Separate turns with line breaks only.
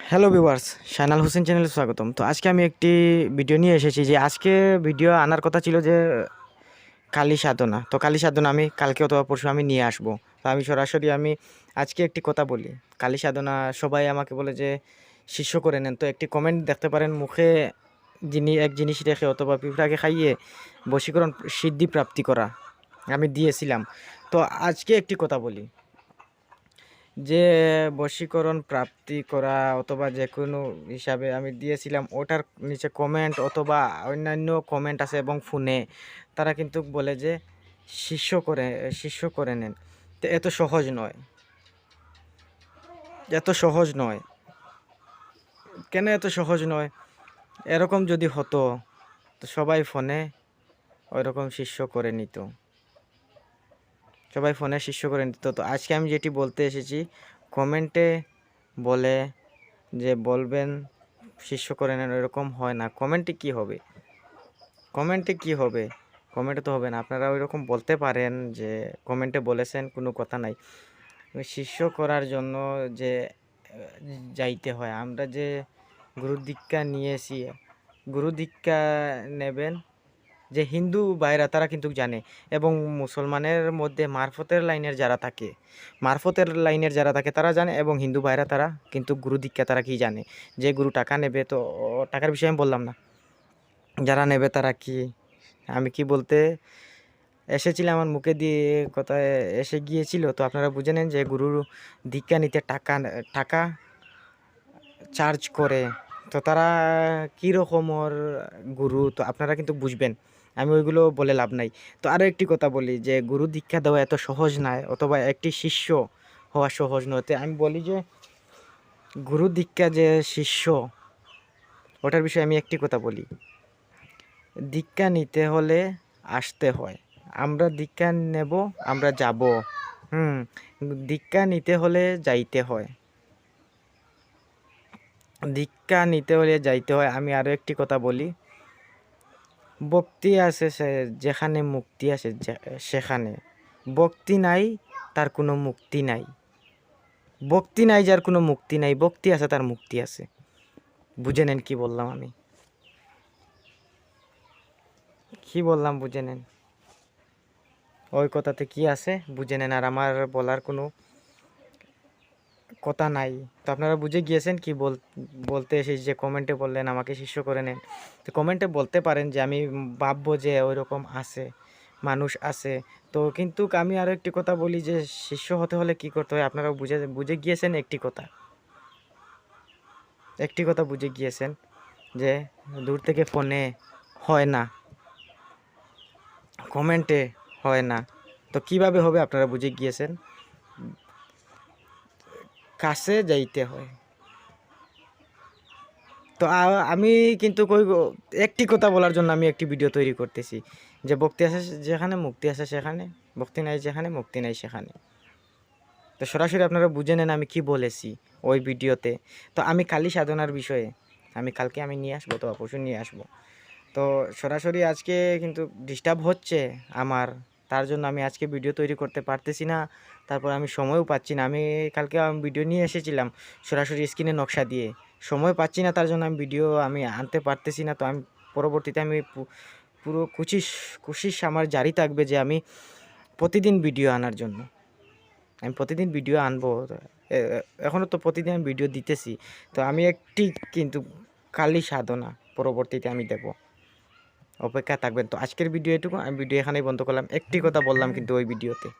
Hello viewers, শায়নাল Hossain চ্যানেলে স্বাগতম। তো আজকে আমি একটি ভিডিও নিয়ে এসেছি যে আজকে ভিডিও আনার কথা ছিল যে কালী সাধনা। তো কালী সাধনা আমি কালকে অথবা পরশু আমি নিয়ে আসবো। তো আমি সরাসরি আজকে একটি কথা বলি। কালী সাধনা সবাই আমাকে বলে যে শিষ্য করে নেন। তো একটি কমেন্ট দেখতে পারেন, মুখে এক জিনিস রেখে অথবা পিঁপড়াকে খাইয়ে বশীকরণ সিদ্ধি প্রাপ্তি করা আমি দিয়েছিলাম। তো আজকে একটি কথা বলি যে বশীকরণ প্রাপ্তি করা অথবা যে কোনো হিসাবে আমি দিয়েছিলাম, ওটার নিচে কমেন্ট অথবা অন্যান্য কমেন্ট আছে এবং ফোনে তারা কিন্তু বলে যে শিষ্য করে নেন। তো এত সহজ নয়, এত সহজ নয়। কেন এত সহজ নয়? এরকম যদি হতো তো সবাই ফোনে ওই রকম শিষ্য করে নিত, সবাই ফোনে শিষ্য করে নিত। তো আজকে আমি যেটি বলতে এসেছি, কমেন্টে বলে যে বলবেন শিষ্য করে নেন, এরকম হয় না। কমেন্টে কি হবে? কমেন্টে কি হবে? কমেন্টে তো হবে না। আপনারা ওই রকম বলতে পারেন যে কমেন্টে বলেছেন, কোনো কথা নাই। শিষ্য করার জন্য যে যাইতে হয়, আমরা যে গুরু দীক্ষা নিয়েছি, গুরু দীক্ষা নেবেন যে হিন্দু ভাইরা তারা কিন্তু জানে, এবং মুসলমানের মধ্যে মারফতের লাইনের যারা থাকে তারা জানে, এবং হিন্দু ভাইরা তারা কিন্তু গুরু দীক্ষা তারা কি জানে যে গুরু টাকা নেবে। তো টাকার বিষয়ে আমি বললাম না, যারা নেবে তারা কি, আমি কি বলতে এসেছিলাম, আমার মুখে দিয়ে কথা এসে গিয়েছিল। তো আপনারা বুঝে নেন যে গুরুর দীক্ষা নিতে টাকা টাকা চার্জ করে। তো তারা কী রকমের গুরু, তো আপনারা কিন্তু বুঝবেন, আমি ওইগুলো বলে লাভ নাই। তো আরও একটি কথা বলি যে গুরু দীক্ষা দেওয়া এত সহজ নয়, অথবা একটি শিষ্য হওয়া সহজ নয়। তো আমি বলি যে গুরু দীক্ষা যে শিষ্য, ওটার বিষয়ে আমি একটি কথা বলি। দীক্ষা নিতে হলে আসতে হয়, আমরা দীক্ষা নেব, আমরা যাব। দীক্ষা নিতে হলে যাইতে হয়, দীক্ষা নিতে হলে যাইতে হয়। আমি আরও একটি কথা বলি, ভক্তি আছে যেখানে, মুক্তি আছে সেখানে। ভক্তি নাই তার কোনো মুক্তি নাই, ভক্তি নাই যার কোনো মুক্তি নাই, ভক্তি আছে তার মুক্তি আছে। বুঝে নেন কি বললাম, আমি কি বললাম বুঝে নেন, ওই কথাতে কি আছে বুঝে নেন। আর আমার বলার কোনো কথা নাই। তো আপনারা বুঝে গিয়েছেন কি বলতে এসেছি, যে কমেন্টে বললেন আমাকে শিষ্য করে নেন। তো কমেন্টে বলতে পারেন যে আমি ভাববো যে ওই রকম আছে, মানুষ আছে। তো কিন্তু আমি আরও একটি কথা বলি যে শিষ্য হতে হলে কি করতে হয়, আপনারা বুঝে গিয়েছেন একটি কথা বুঝে গিয়েছেন যে দূর থেকে ফোনে হয় না, কমেন্টে হয় না। তো কিভাবে হবে আপনারা বুঝে গিয়েছেন, কাছে যাইতে হয়। তো আমি কিন্তু একটি কথা বলার জন্য আমি একটি ভিডিও তৈরি করতেছি যে ভক্তি আছে যেখানে, মুক্তি আছে সেখানে, ভক্তি নাই যেখানে, মুক্তি নাই সেখানে। তো সরাসরি আপনারা বুঝে নেন আমি কি বলেছি ওই ভিডিওতে। তো আমি কালী সাধনার বিষয়ে কালকে আমি নিয়ে আসবো, তো পরশু নিয়ে আসবো। তো সরাসরি আজকে কিন্তু ডিস্টার্ব হচ্ছে আমার, তার জন্য আমি আজকে ভিডিও তৈরি করতে পারতেছি না। তারপর আমি সময়ও পাচ্ছি না। আমি কালকে ভিডিও নিয়ে এসেছিলাম সরাসরি স্ক্রিনে নকশা দিয়ে, সময় পাচ্ছি না, তার জন্য ভিডিও আমি আনতে পারতেছি না। তো আমি পরবর্তীতে পুরো কোশিশ আমার জারি থাকবে যে আমি প্রতিদিন ভিডিও আনার জন্য, আমি প্রতিদিন ভিডিও আনবো। এখনও তো প্রতিদিন আমি ভিডিও দিতেছি। তো আমি একটি কিন্তু কালী সাধনা পরবর্তীতে আমি দেব, অপেক্ষা থাকবেন। তো আজকের ভিডিও এটুকু, আমি ভিডিও এখানেই বন্ধ করলাম। একটি কথা বললাম কিন্তু ওই ভিডিওতে।